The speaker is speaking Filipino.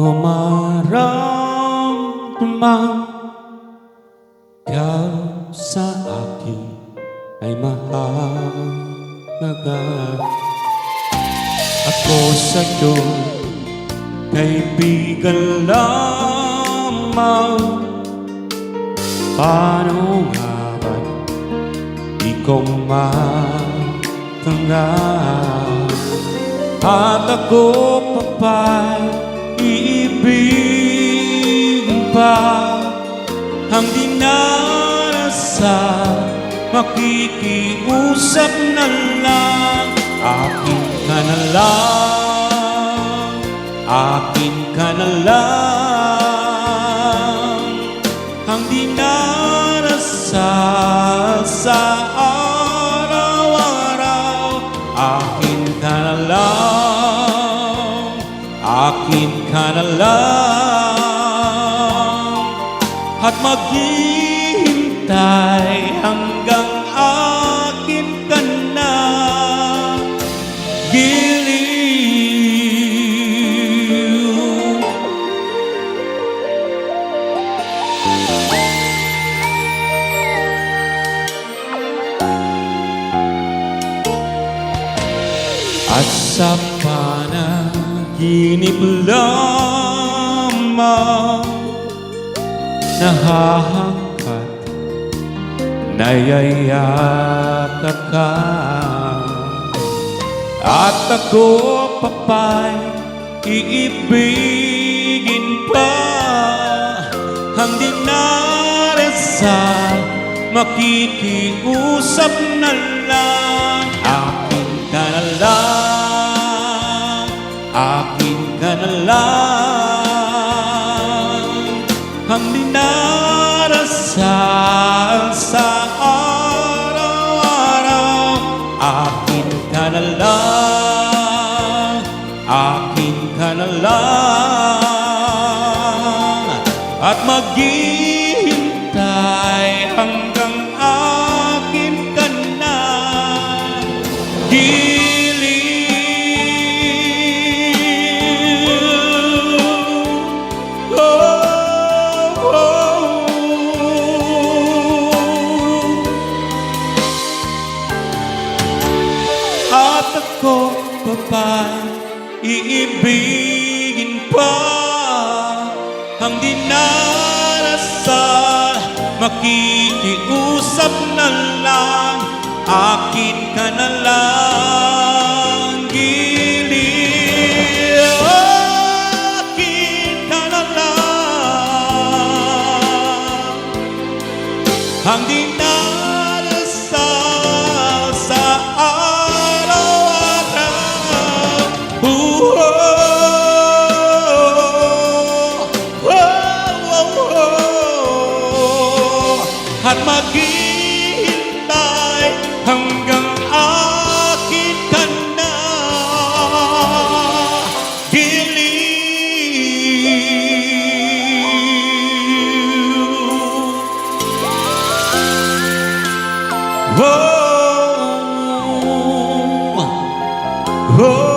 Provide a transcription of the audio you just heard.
o maramdaman ikaw sa akin ay mahalaga. Ako sa'yo, kaibigan lamang. Paano nga ba't di ko matanggap? At ako pa ba'y iibigin pa ang di narasa? Makikiusap na lang, akin ka na lang, akin ka na lang. Ang di narasa sa araw-araw, akin ka na lang, akin ka na lang. At maghihintay hanggang akin ka na giliw. At sa panaginip lamang nahahangkat, nayayakap ka. At ako pa ba'y iibigin pa ang di narasa? Makikiusap na lang, akin ka na lang, akin ka na lang. Ang di narasa sa araw-araw, akin ka na lang, akin ka na lang. At maghihintay hanggang akin ka na giliw. At ako pa ba'y iibigin pa ang di narasa? Makikiusap na lang, akin ka na lang giliw. Akin ka na lang, ang di narasa sa at maghihintay hanggang akin ka na giliw. Oh, oh.